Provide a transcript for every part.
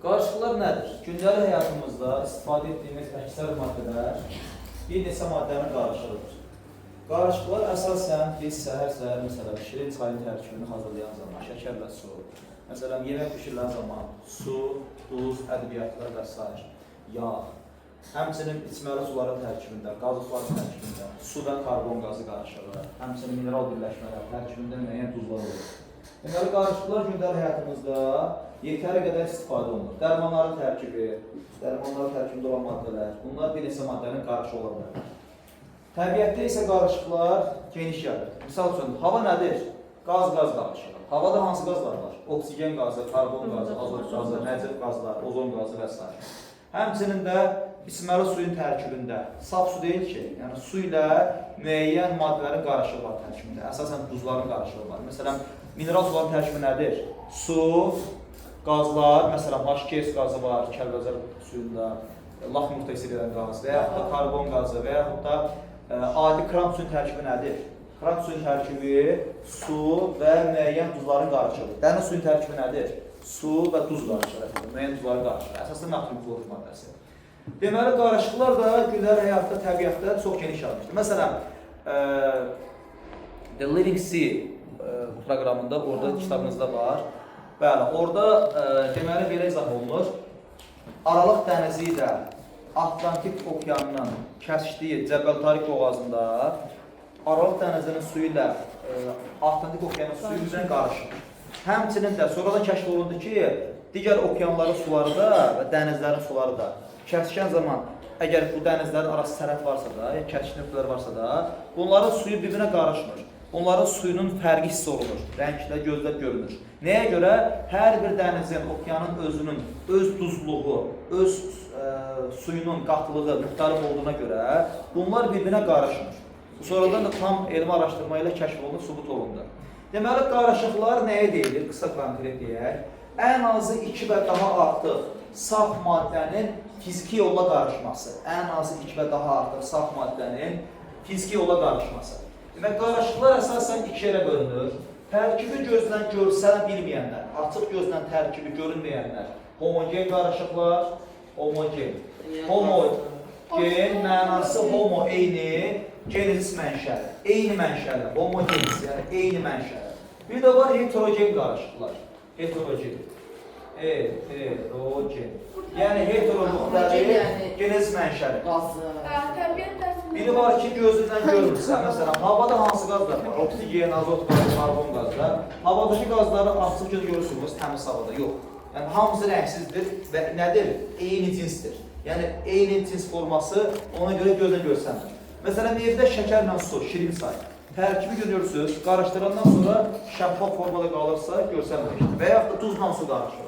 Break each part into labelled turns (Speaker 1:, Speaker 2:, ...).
Speaker 1: Qarışıqlar nədir? Gündəlik həyatımızda istifadə etdiyimiz əksər maddələr bir neçə maddənin qarışığıdır. Qarışıqlar əsasən biz səhər-səhər məsələn şirin çayın tərkibini hazırlayan zaman şəkərlə su, məsələn yemək bişirilən zaman su, duz, ədviyyatlar və s. yağ, həmçinin içməli suların tərkibində, qazıqların tərkibində su və karbon qazı qarışığı, həmçinin mineral birləşmələr tərkibində müəyyən duzlar olur. Deməli, qarışıqlar gündəlik həyatımızda yetəri qədər istifadə olunur. Dərmanların tərkibində olan maddələr, bunlar bir neçə maddənin qarışığı ola bilər. Təbiətdə isə qarışıqlar geniş yayılır. Misal üçün, hava nədir? Qaz-qaz qarışığı. Havada hansı qazlar var? Oksigen qazı, karbon qazı, azot qazı, nəcib qazlar, ozon qazı və s. Həmçinin də içməli suyun tərkibində, saf su deyil ki, yəni su ilə müəyyən maddələrin qarışığı var tərkibində, əsasən duzların qarışığı var. Məsələn, mineral suların tərkibi nədir? Su, qazlar, məsələn, H2S qazı var, Kəlbəcər suyunda, laq nöqtəsi verən qaz və yaxud da karbon qazı və yaxud da adi kram suyun tərkibi nədir? Kram suyun tərkibi su və müəyyən duzların qarışığı. Dəniz suyun tərkibi nədir? Su və duz qarışığı, müəyyən duzların qarışığı. Əsasında natrium klor maddəsi. Deməli, qarışıqlar da gündəlik həyatda, təbiətdə çox geniş yayılmışdır. Məsələn, The Living Sea proqramında, orada kitabınızda var. Bəli, orada deməli belə izah olunur. Aralıq dənizi ilə Atlantik okeanının kəsişdiyi Cəbəl Tariq boğazında Aralıq dənizinin suyu ilə Atlantik okeanının suyu üzrə qarışır. Həmçinin də sonradan kəşf olundu ki, digər okeanların suları da və dənizlərin suları da kəsişən zaman, əgər bu dənizlərin arası sərhəd varsa da, ya kəsiş nöqtələri varsa da, bunların suyu bir-birinə qarışmır. Onların suyunun fərqi hiss olunur, rəngdə, gözlə görünür. Nəyə görə? Hər bir dənizin, okeanın özünün öz duzluğu, öz suyunun qatılığı müxtəlif olduğuna görə bunlar bir-birinə qarışmır. Sonradan da tam elmi araşdırma ilə kəşf olunur, sübut olundu. Deməli, qarışıqlar nəyə deyilir? Qısa konkret deyək. Ən azı 2 və daha artıq saf maddənin fiziki yolla qarışması. Ən azı 2 və daha artıq saf maddənin fiziki yolla qarışması. Demək, qarışıqlar əsasən 2 yerə bölünür. Tərkibi gözdən görsənə bilməyənlər, açıq gözlə tərkibi görünməyənlər, homogen qarışıqlar, homogen. Homogen mənası homo eyni, genezis mənşəli, eyni mənşəli, homogenis, yəni eyni mənşəli. Bir də var heterogen qarışıqlar, heterogen. Heterogen. Yəni heterogenləri genezis mənşəli. Biri var ki, gözündən görürsə, məsələn, havada hansı qazlar var? Oksigen, azot qazı, karbon qazlar. Havadakı qazları açıq göz görürsünüz, təmiz havada, yox. Yəni, hamısı rəngsizdir və nədir? Eyni cinsdir. Yəni, eyni cins forması ona görə gözlə görsənir. Məsələn, evdə şəkərlə su, şirin çay. Tərkibi görürsünüz, qarışdırandan sonra şəffaf formada qalırsa görsənməkdir. Və yaxud da duzla su qarışır.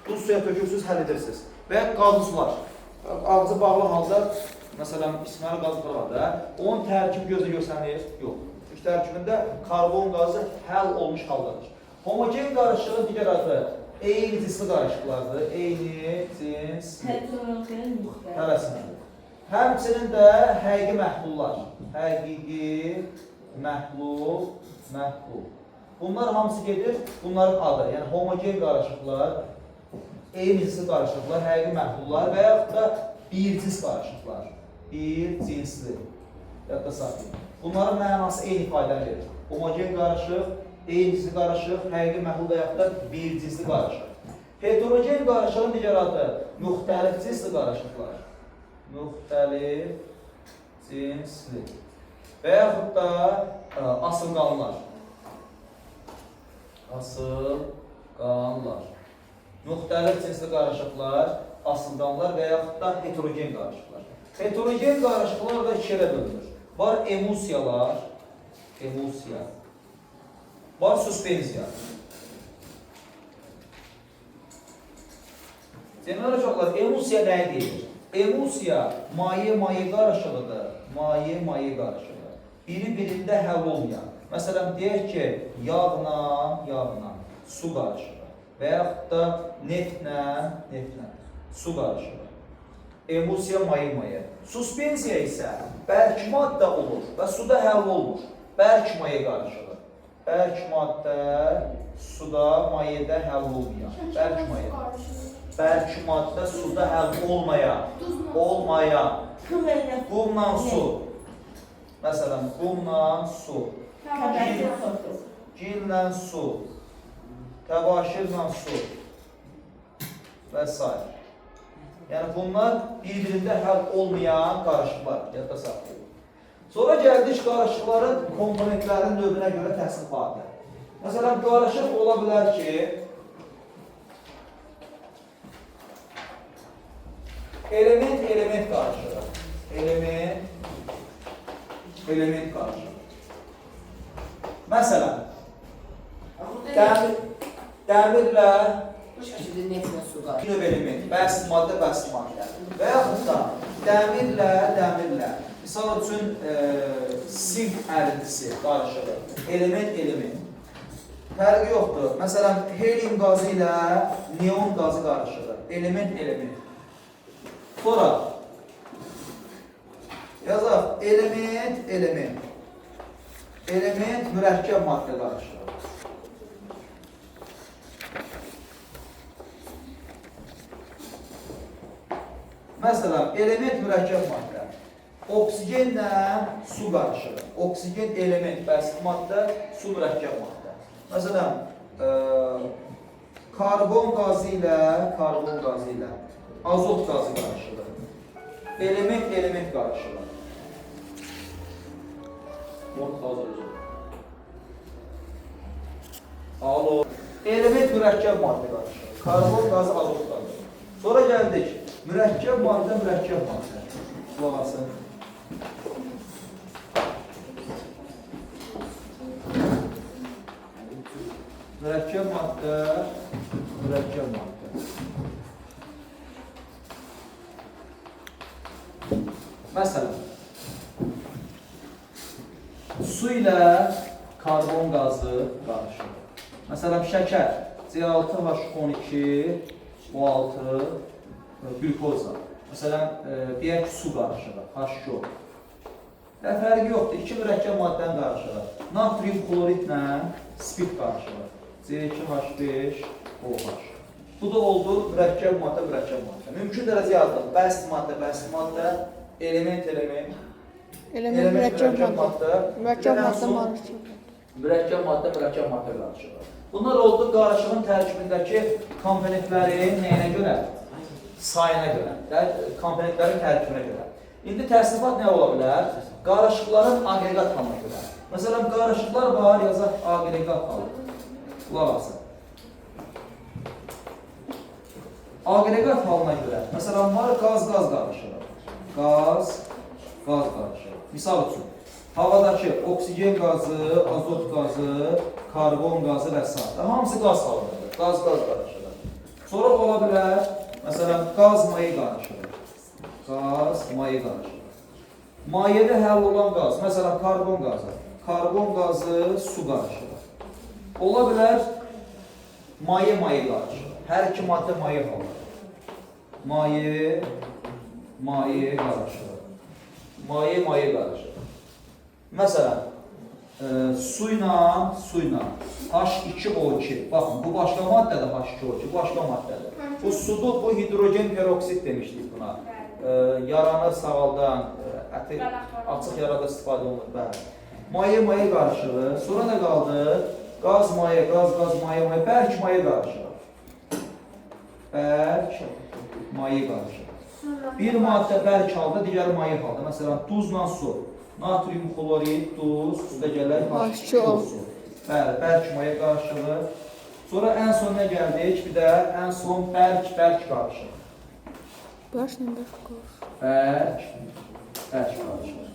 Speaker 1: Duz suya tökürsünüz, həll edirsiniz. Və yaxud qazlı sular. Ağzı bağlı halda, məsələn, içməli qazlar var da, onun tərkibi gözlə görsənir? Yox. Çünki tərkibində karbon qazı həll olmuş haldadır. Homogen qarışığı digər adı eyni cinsli qarışıqlardır. Eyni cinsli. Həvəsindən. Həmçinin də həqiqi məhlullar. Həqiqi məhlul. Bunlar hamısı gedir, bunların adı. Yəni, homogen qarışıqlar, eyni cinsli qarışıqlar, həqiqi məhlullar və yaxud da bir cins qarışıqlar. Bir cinsli. Yadda saxlayın. Bunların mənası eyni fayda verir. Homogen qarışıq, eyni cinsli qarışıq, həqiqi məhlul və yaxud da bir cinsli qarışıq. Heterogen qarışığın digər adı müxtəlif cinsli qarışıqlar. Müxtəlif cinsli. Və yaxud da asılqanlar. Asılqanlar. Müxtəlif cinsli qarışıqlar, asılqanlar və yaxud da heterogen qarışıqlar. Heterogen qarışıqlar da 2 yerə bölünür. Var emulsiyalar, emulsiya. Var suspensiya. Deməli uşaqlar, emulsiya nəyə deyilir? Emulsiya maye-maye qarışığıdır. Maye-maye qarışığı. Biri-birində həll olmayan. Məsələn, deyək ki, yağla su qarışığı və yaxud da neftlə su qarışığı. Emulsiya maye-maye. Suspensiya isə bərk maddə olur və suda həll olmur. Bərk maye qarışığı. Bərk maddə suda, mayədə həll olmayan. Bərk maye. bərk maddə suda həll olmayan. Qumla su. Məsələn, qumla su. Gillə su. Təbaşirlə su. Və s. Yəni bunlar bir-birində həll olmayan qarışıqlar. Yadda saxlayın. Sonra gəldik qarışıqların komponentlərin növünə görə təsnifatı. Məsələn, qarışıq ola bilər ki, element qarışığı. Element qarışığı. Məsələn, dəmirlə növ element, bəsit maddə. Və yaxud da dəmirlə, misal üçün sink ərintisi qarışığı, element. Fərqi yoxdur. Məsələn, helium qazı ilə neon qazı qarışığı, element. Sonra yazaq, element mürəkkəb maddə qarışığı. Məsələn, element mürəkkəb maddə. Oksigenlə su qarışığı. Oksigen element, bəsit maddə, su mürəkkəb maddə. Məsələn, karbon qazı ilə azot qazı qarışığı. Element qarışığı. Alo. Element mürəkkəb maddə qarışığı. Karbon qazı, azot qazı. Sonra gəldik. Mürəkkəb maddə. Qulaq asın. Mürəkkəb maddə. Məsələn, su ilə karbon qazı qarışır. Məsələn, şəkər C6H12 O6 glukoza. Məsələn, deyək ki, su qarışığı H2O. Fərqi yoxdur, iki mürəkkəb maddənin qarışığı. Natrium kloridlə spirt qarışığı C2H5OH. Bu da oldu mürəkkəb maddə. Mümkün dərəcə yazdım. Bəsit maddə, element mürəkkəb maddə. Mürəkkəb maddə qarışığı. Bunlar oldu qarışığın tərkibindəki komponentlərin nəyinə görə? Sayına görə, komponentlərin tərkibinə görə. İndi təsnifat nə ola bilər? Qarışıqların aqreqat halına görə. Məsələn, qarışıqlar var, yazaq aqreqat halı. Qulaq asın. Aqreqat halına görə. Məsələn, var qaz qarışığı. Qaz qarışığı. Misal üçün, havadakı oksigen qazı, azot qazı, karbon qazı və s. Hamısı qaz halındadır. Qaz qarışığı. Sonra ola bilər, məsələn, qaz mayı qarışığı. Mayədə həll olan qaz, məsələn, karbon qazı, su qarışığı. Ola bilər, maye qarışığı. Hər iki maddə maye halındadır. Maye qarışığı. Məsələn, su ilə H2O2. Baxın, bu başqa maddədir H2O2, başqa maddədir. Bu sudur, bu hidrogen peroksid demişdik buna. Yaranı sağaldan, açıq yarada istifadə olunur. Maye qarışığı. Sonra nə qaldı? Qaz maye, bərk maye qarışığı. Bir maddə bərk halda, digəri maye halda. Məsələn, duzla su. Natrium klorid, duz, suda gələr H2O su. Bərk maye qarışığı. Sonra ən son nə gəldik? Bir də ən son bərk qarışığı. Bərk qarışığı.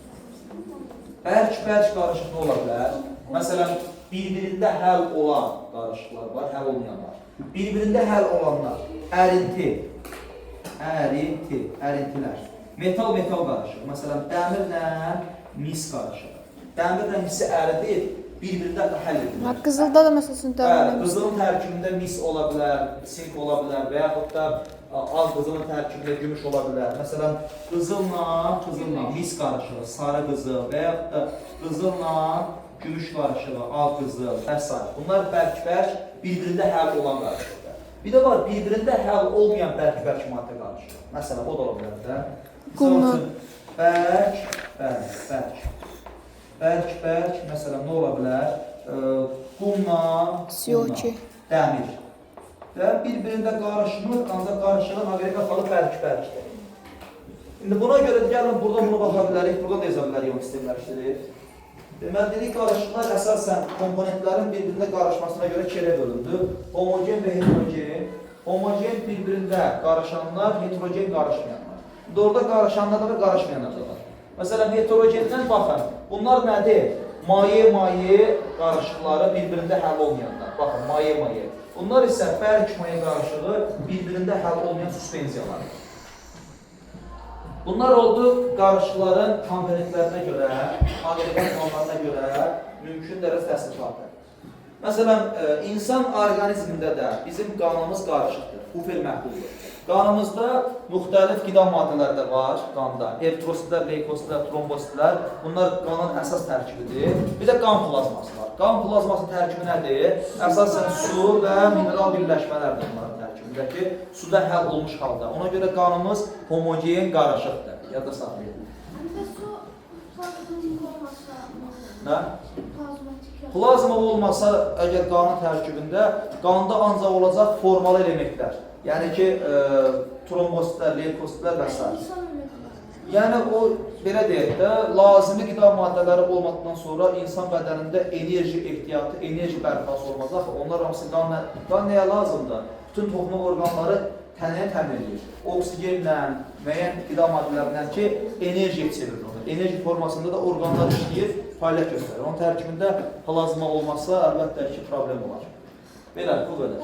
Speaker 1: Bərk qarışığı nə ola bilər? Məsələn, bir-birində həll olan qarışıqlar var, həll olmayanlar. Bir-birində həll olanlar, ərintilər. Metal qarışığı. Məsələn, dəmirlə mis qarışığı. Dəmirlə misi əridir, bir-birində həll edilir.
Speaker 2: Qızılda da məsələn dəmirlə.
Speaker 1: Qızılın tərkibində mis ola bilər, sink ola bilər və yaxud da az qızılın tərkibində gümüş ola bilər. Məsələn, qızılla mis qarışığı, sarı qızıl və yaxud da qızılla gümüş qarışığı, ağ qızıl və s. Bunlar bərk bir-birində həll olan qarışıqdır. Bir də var, bir-birində həll olmayan bərk-bərk maddə qarışır. Məsələn, o da ola bilər də.
Speaker 2: Qumla.
Speaker 1: Bərk, məsələn, nə ola bilər? Qumla,
Speaker 2: CO2.
Speaker 1: dəmir. Və bir-birində qarışmır, ancaq qarışılan aqreqat halı bərk-bərkdir. İndi buna görə gəlin, burada bunu baxa bilərik, burada da yaza bilərik ion sistemləşdirir. Deməli, dedik, qarışıqlar əsasən komponentlərin bir-birində qarışmasına görə ikiyə bölündü. Homogen və heterogen. Homogen bir-birində qarışanlar, heterogen qarışmayanlar. İndi orada qarışanlar və qarışmayanlar da var. Məsələn, heterogendən baxın, bunlar nədir? Maye qarışıqları bir-birində həll olmayanlar. Baxın, maye. Bunlar isə bərk-maye qarışığı bir-birində həll olmayan suspenziyalar. Bunlar oldu qarışıqların komponentlərinə görə, aqreqat hallarına görə mümkün dərəcədə təsnifatı. Məsələn, insan orqanizmində də bizim qanımız qarışıqdır, buffer məhduddur. Qanımızda müxtəlif qida maddələri də var, qanda. Eritrositlər, leykositlər, trombositlər, bunlar qanın əsas tərkibidir. Bir də qan plazması var. Qan plazması tərkibi nədir? Əsasən su və mineral birləşmələrdir bunların tərkibindəki suda həll olmuş halda. Ona görə qanımız homogen qarışıqdır. Yadda saxlayın. Nə? Plazma olmasa, əgər qanın tərkibində, qanda ancaq olacaq formalı elementlər. Yəni ki, trombositlər, leykositlər və s. Yəni o, belə deyək də, lazımi qida maddələri olmadıqdan sonra insan bədənində enerji ehtiyatı, enerji bərpası olmaz. Onlar hamısı qan nəyə lazımdır? Bütün toxumu orqanları tənəyə təmin edir. Oksigenlə, müəyyən qida maddələrlə ki, enerji çevirir onu. Enerji formasında da orqanlar işləyir, fəaliyyət göstərir. Onun tərkibində plazma olmasa, əlbəttə ki, problem olar. Belə, bu qədər.